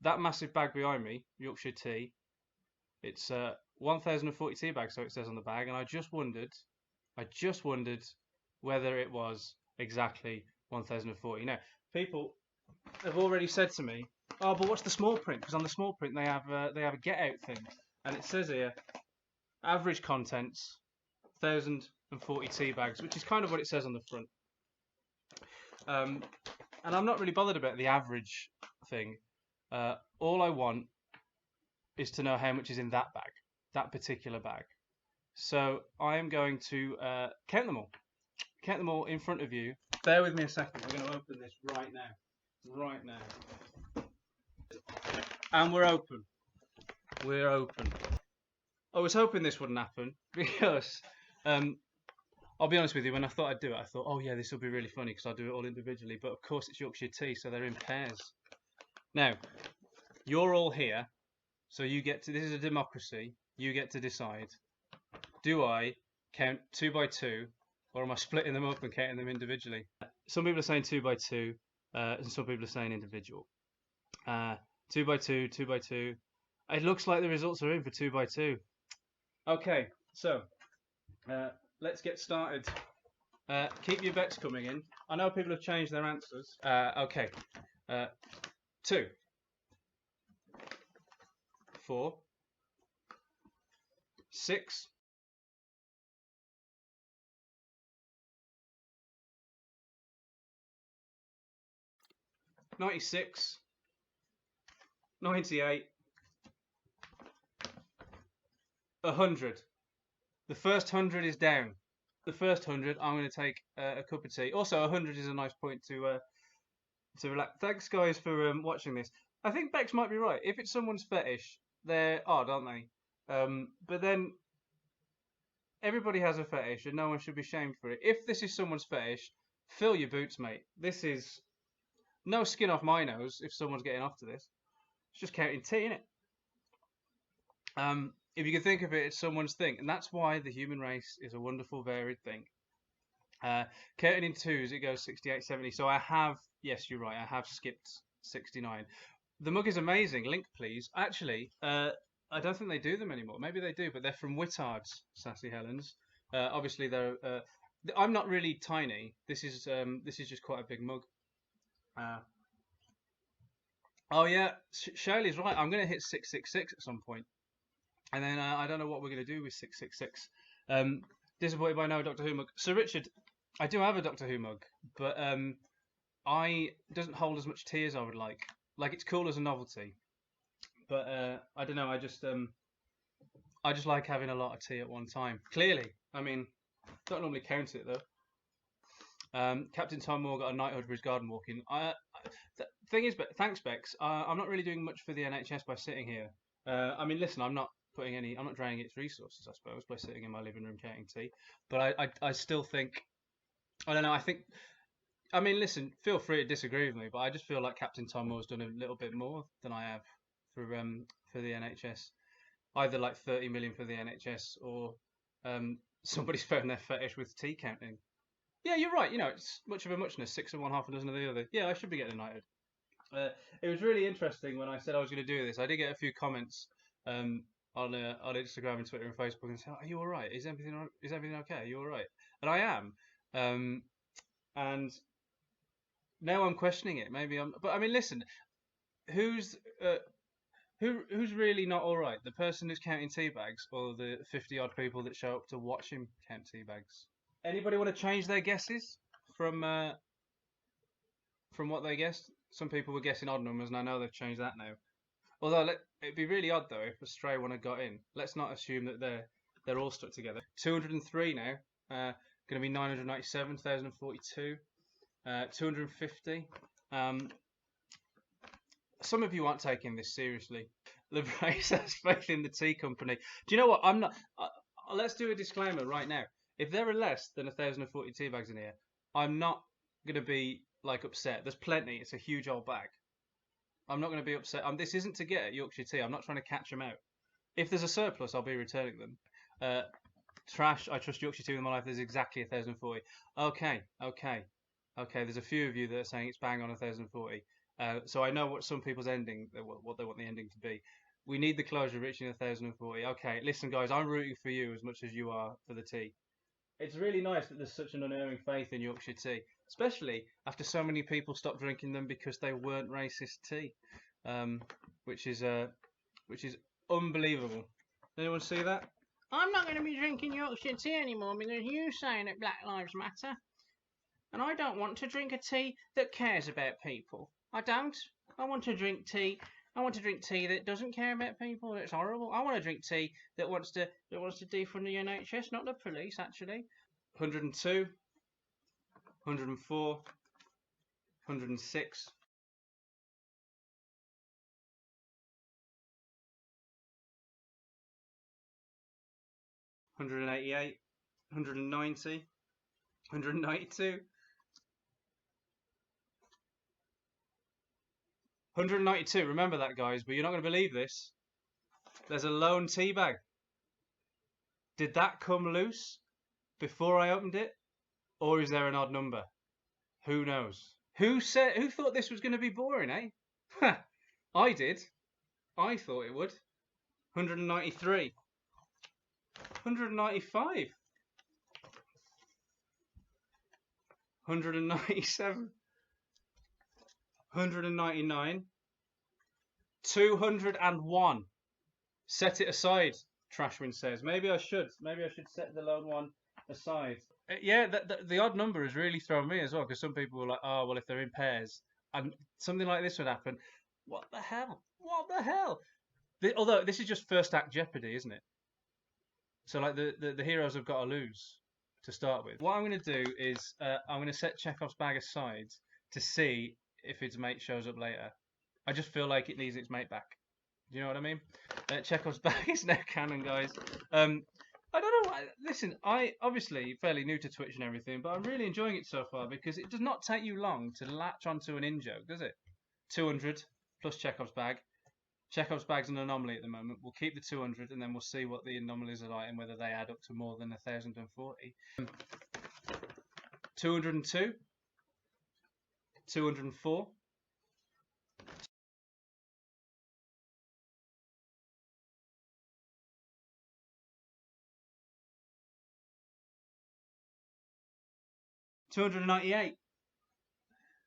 that massive bag behind me, Yorkshire Tea, it's 1040 tea bags, so it says on the bag, and I just wondered whether it was exactly 1040. Now, people have already said to me, "Oh, but what's the small print?" Because on the small print they have a get out thing, and it says here, average contents 1040 tea bags, which is kind of what it says on the front. And I'm not really bothered about the average thing. All I want is to know how much is in that bag, that particular bag. So I am going to count them all. Count them all in front of you. Bear with me a second. We're going to open this right now. Right now. And we're open. We're open. I was hoping this wouldn't happen because I'll be honest with you, when I thought I'd do it, I thought, oh yeah, this will be really funny because I'll do it all individually. But of course it's Yorkshire Tea, so they're in pairs. Now, you're all here, so you get to, this is a democracy, you get to decide. Do I count 2 by 2, or am I splitting them up and counting them individually? Some people are saying 2 by 2, and some people are saying individual. 2 by 2, 2 by 2. It looks like the results are in for 2 by 2. Okay, so let's get started. Keep your bets coming in. I know people have changed their answers. Okay. 2, 4, 6, 96, 98, 100. The first 100 is down. The first 100, I'm going to take a cup of tea. Also, 100 is a nice point to relax. Thanks, guys, for watching this. I think Bex might be right. If it's someone's fetish, they're odd, aren't they? But then everybody has a fetish, and no one should be shamed for it. If this is someone's fetish, fill your boots, mate. This is no skin off my nose if someone's getting off to this. It's just counting tea, innit? If you can think of it, it's someone's thing, and that's why the human race is a wonderful, varied thing. Counting in twos, it goes 68, 70. So I have, yes, you're right, I have skipped 69. The mug is amazing. Link, please. Actually, I don't think they do them anymore. Maybe they do, but they're from Whittard's, Sassy Helens. Obviously, they're. I'm not really tiny. This is just quite a big mug. Oh yeah, Shirley's right. I'm going to hit 666 at some point. And then I don't know what we're going to do with 666. Disappointed by no Doctor Who mug. Sir Richard, I do have a Doctor Who mug, but it doesn't hold as much tea as I would like. Like, it's cool as a novelty, but I don't know. I just like having a lot of tea at one time. Clearly, I mean, don't normally count it though. Captain Tom Moore got a knighthood for his garden walking. The thing is, but thanks, Bex. I'm not really doing much for the NHS by sitting here. I mean, listen, I'm not draining its resources, I suppose, by sitting in my living room counting tea. But I still think, I don't know, I mean, listen, feel free to disagree with me, but I just feel like Captain Tom Moore's done a little bit more than I have for the NHS. Either like 30 million for the NHS, or somebody's found their fetish with tea counting. Yeah, you're right. You know, it's much of a muchness. 6 of one, half a dozen of the other. Yeah, I should be getting a knighted. It was really interesting when I said I was going to do this. I did get a few comments on Instagram and Twitter and Facebook and say, "Are you all right? Is everything okay? Are you all right?" And I am. And now I'm questioning it. Maybe I'm. But I mean, listen, who's really not all right? The person who's counting tea bags, or the 50 odd people that show up to watch him count tea bags? Anybody want to change their guesses from what they guessed? Some people were guessing odd numbers, and I know they've changed that now. Although it'd be really odd though if a stray one had got in. Let's not assume that they're all stuck together. 203 now. Going to be 997, 1042, 250. Some of you aren't taking this seriously. LeBrace has faith in the tea company. Do you know what? I'm not. Let's do a disclaimer right now. If there are less than 1040 tea bags in here, I'm not going to be like upset. There's plenty. It's a huge old bag. I'm not going to be upset. This isn't to get at Yorkshire Tea. I'm not trying to catch them out. If there's a surplus, I'll be returning them. Trash. I trust Yorkshire Tea with my life. There's exactly 1040. Okay. There's a few of you that are saying it's bang on 1040. So I know what some people's ending, what they want the ending to be. We need the closure reaching 1,040. Okay, listen, guys, I'm rooting for you as much as you are for the tea. It's really nice that there's such an unerring faith in Yorkshire tea, especially after so many people stopped drinking them because they weren't racist tea, um, which is unbelievable. Anyone see that? I'm not going to be drinking Yorkshire tea anymore because you're saying that Black Lives Matter, and I don't want to drink a tea that cares about people. I don't. I want to drink tea. I want to drink tea that doesn't care about people. It's horrible. I want to drink tea that wants to defund the NHS, not the police. Actually, 102, 104, 106. 188, 190, 192, 192. Remember that, guys, but you're not going to believe this. There's a lone tea bag. Did that come loose before I opened it, or is there an odd number? Who knows? Who thought this was going to be boring, eh? I did. I thought it would. 193. 195. 197. 199. 201. Set it aside, Trashwind says. Maybe I should set the lone one aside. Yeah, the odd number has really thrown me as well, because some people were like, oh, well, if they're in pairs, and something like this would happen. What the hell? What the hell? Although this is just first act Jeopardy, isn't it? So like the heroes have got to lose to start with. What I'm going to do is I'm going to set Chekhov's bag aside to see if its mate shows up later. I just feel like it needs its mate back. Do you know what I mean? Chekhov's bag is now canon, guys. I don't know. Listen, I obviously fairly new to Twitch and everything, but I'm really enjoying it so far because it does not take you long to latch onto an in-joke, does it? 200 plus Chekhov's bag. Chekhov's bag's an anomaly at the moment. We'll keep the 200 and then we'll see what the anomalies are like and whether they add up to more than 1,040. 202. 204. 298.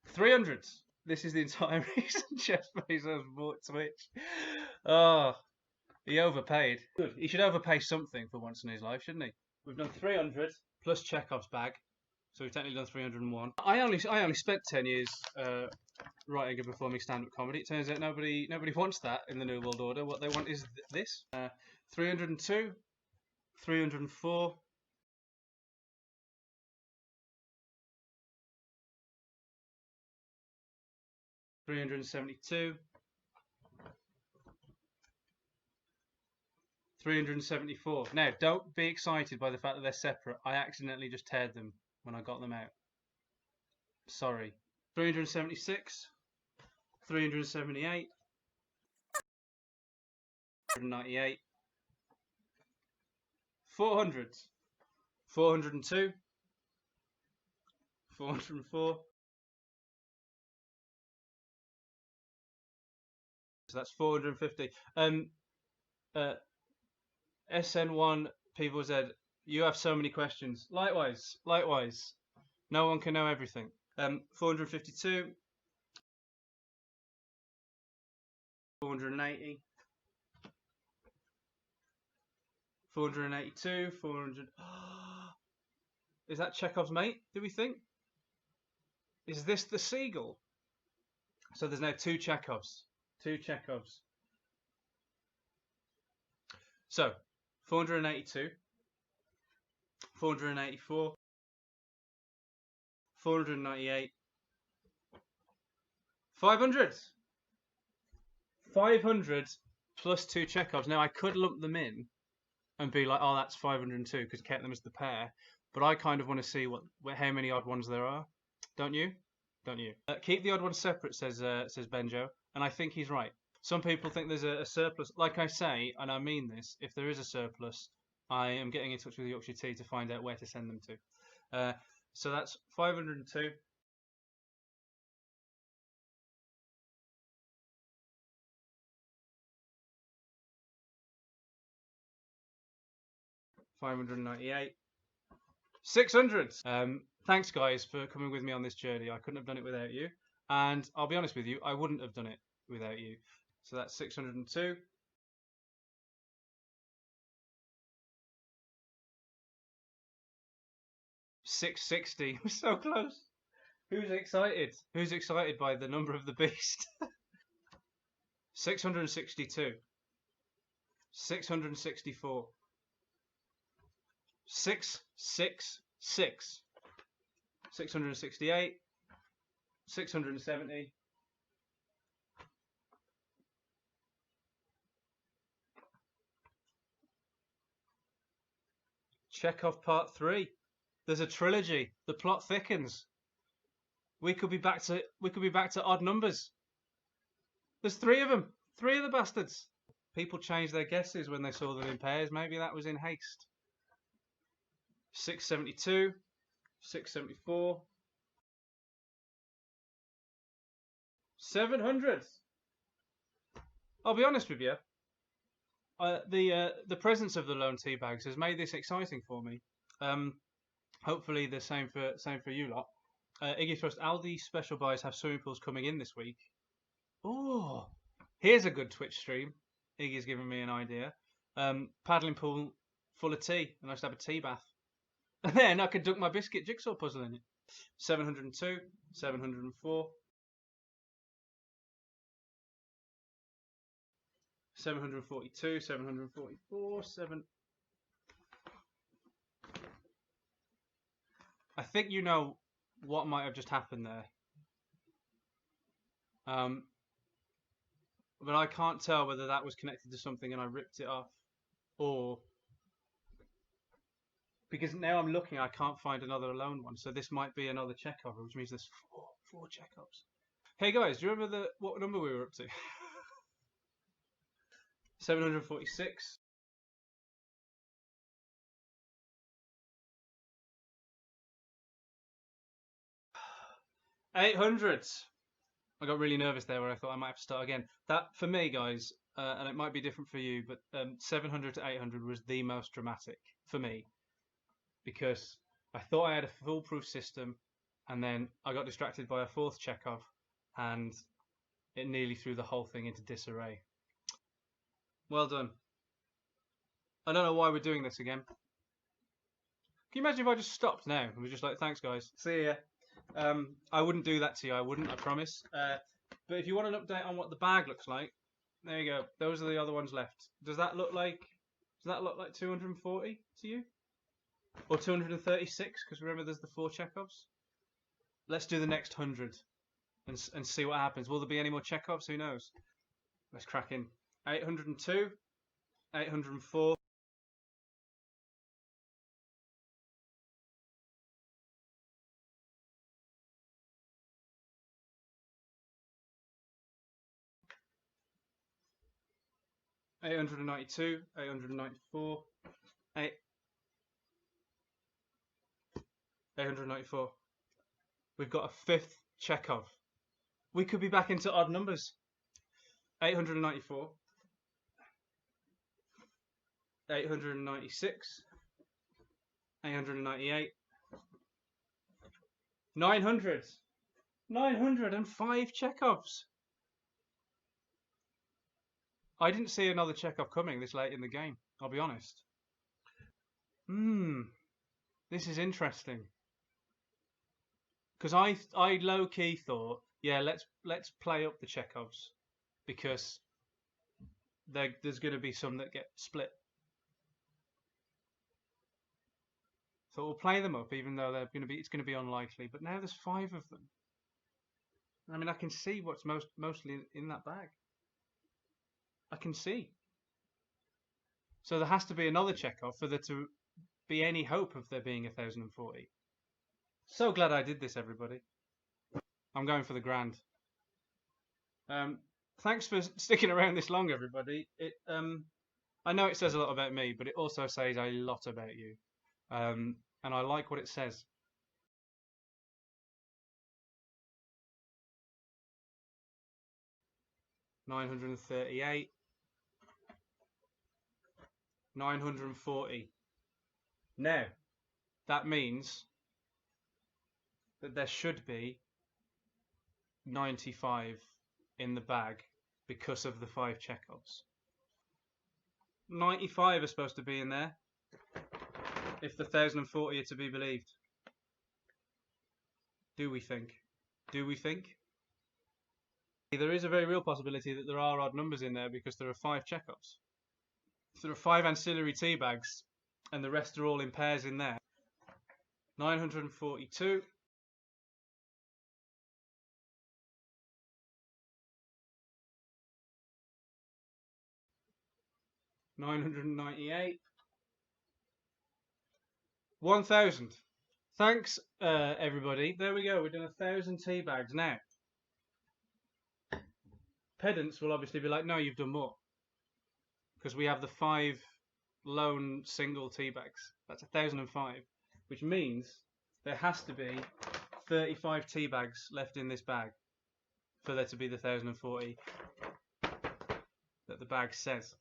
300. This is the entire reason Jeff Bezos bought Twitch. Oh, he overpaid. Good. He should overpay something for once in his life, shouldn't he? We've done 300 plus Chekhov's bag, so we've technically done 301. I only spent 10 years writing and performing stand-up comedy. It turns out nobody wants that in the New World Order. What they want is this. 302, 304. 372, 374. Now, don't be excited by the fact that they're separate. I accidentally just teared them when I got them out. Sorry. 376, 378, 398, 400, 402, 404. So that's 450. SN1 people said, you have so many questions. Likewise. No one can know everything. 452. 480. 482. 400. Is that Chekhov's mate, do we think? Is this the seagull? So there's now two Chekhovs. Two Chekhovs. So, 482, 484, 498, 500. 500 plus two Chekhovs. Now, I could lump them in and be like, oh, that's 502 because count them as the pair. But I kind of want to see how many odd ones there are. Don't you? Don't you? Keep the odd ones separate, says Benjo. And I think he's right. Some people think there's a surplus. Like I say, and I mean this, if there is a surplus, I am getting in touch with Yorkshire Tea to find out where to send them to. So that's 502. 598. 600. Thanks guys for coming with me on this journey. I couldn't have done it without you. And I'll be honest with you, I wouldn't have done it without you. So that's 602. 660. We're so close. Who's excited? Who's excited by the number of the beast? 662. 664. 666. 668. 670. Chekhov Part 3. There's a trilogy. The plot thickens. We could be back to odd numbers. There's 3 of them. 3 of the bastards. People changed their guesses when they saw them in pairs. Maybe that was in haste. 672. 674. 700. I'll be honest with you. The presence of the lone tea bags has made this exciting for me. Hopefully the same for you lot. Iggy Thrust, Aldi special buys have swimming pools coming in this week. Oh, here's a good Twitch stream. Iggy's given me an idea. Paddling pool full of tea, and I just have a tea bath. And then I could dunk my biscuit jigsaw puzzle in it. 702, 704, 742, 744, 7. I think you know what might have just happened there. But I can't tell whether that was connected to something and I ripped it off, or because now I'm looking, I can't find another alone one. So this might be another Chekhov, which means there's four Chekhovs. Hey guys, do you remember what number we were up to? 746. 800. I got really nervous there where I thought I might have to start again. That, for me, guys, and it might be different for you, but 700 to 800 was the most dramatic for me because I thought I had a foolproof system, and then I got distracted by a 4th Chekhov, and it nearly threw the whole thing into disarray. Well done. I don't know why we're doing this again. Can you imagine if I just stopped now and was just like, thanks guys, see ya. I wouldn't do that to you, I wouldn't, I promise. But if you want an update on what the bag looks like, there you go. Those are the other ones left. Does that look like 240 to you? Or 236? Because remember there's the 4 Chekhovs. Let's do the next 100 and see what happens. Will there be any more Chekhovs? Who knows? Let's crack in. 802, 804. 892, 894, 894. We've got a 5th Chekhov. We could be back into odd numbers. 894, 896, 898, 900, 905 Chekhovs. I didn't see another Chekhov coming this late in the game, I'll be honest. This is interesting. Because I low-key thought, yeah, let's play up the Chekhovs because there's going to be some that get split. So we'll play them up, even though it's going to be unlikely. But now there's 5 of them. I mean, I can see what's mostly in that bag. I can see. So there has to be another Chekhov for there to be any hope of there being 1040. So glad I did this, everybody. I'm going for the grand. Thanks for sticking around this long, everybody. I know it says a lot about me, but it also says a lot about you. And I like what it says. $938, 940. Now, that means that there should be 95 in the bag because of the 5 Chekhovs. 95 are supposed to be in there if the 1040 are to be believed. Do we think? Do we think? There is a very real possibility that there are odd numbers in there because there are 5 Chekhovs. So there are 5 ancillary tea bags and the rest are all in pairs in there. 942. $998. 1,000. Thanks, everybody. There we go. We're doing 1,000 tea bags now. Pedants will obviously be like, no, you've done more. Because we have the 5 lone single tea bags. That's 1,005. Which means there has to be 35 tea bags left in this bag for there to be the 1,040 that the bag says.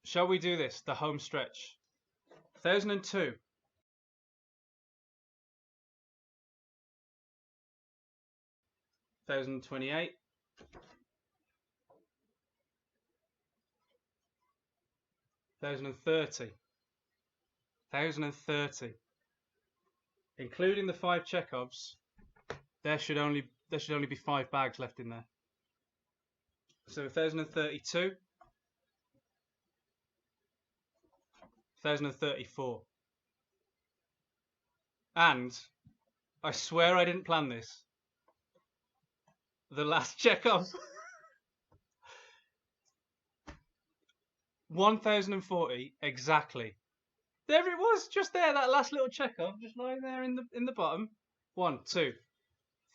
Shall we do this? The home stretch. 1,002. 1,028. 1,030. 1,030. Including the 5 Chekhovs, there should only be 5 bags left in there. So 1,032. 1,034. And I swear I didn't plan this. The last Chekhov. 1,040 exactly. There it was, just there, that last little Chekhov, just lying there in the bottom. 1, 2,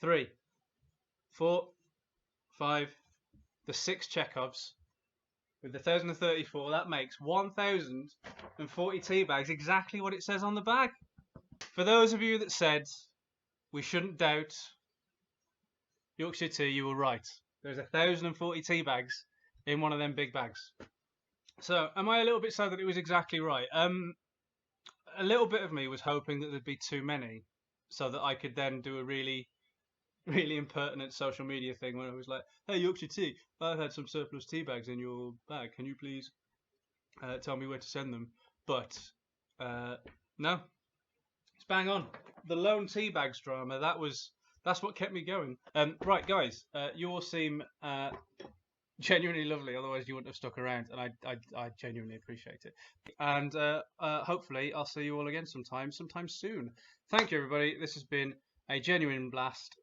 3, 4, 5, the 6 Chekhovs with the 1,034. That makes 1,040 tea bags, exactly what it says on the bag. For those of you that said we shouldn't doubt Yorkshire Tea, you were right. There's 1,040 tea bags in one of them big bags. So, am I a little bit sad that it was exactly right? A little bit of me was hoping that there'd be too many, so that I could then do a really, really impertinent social media thing where I was like, "Hey Yorkshire Tea, I've had some surplus tea bags in your bag. Can you please tell me where to send them?" But no, it's bang on. The lone tea bags drama. That's what kept me going. Right, guys, you all seem genuinely lovely, otherwise you wouldn't have stuck around, and I genuinely appreciate it. And hopefully I'll see you all again sometime soon. Thank you, everybody. This has been a genuine blast.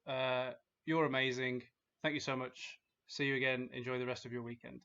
You're amazing. Thank you so much. See you again. Enjoy the rest of your weekend.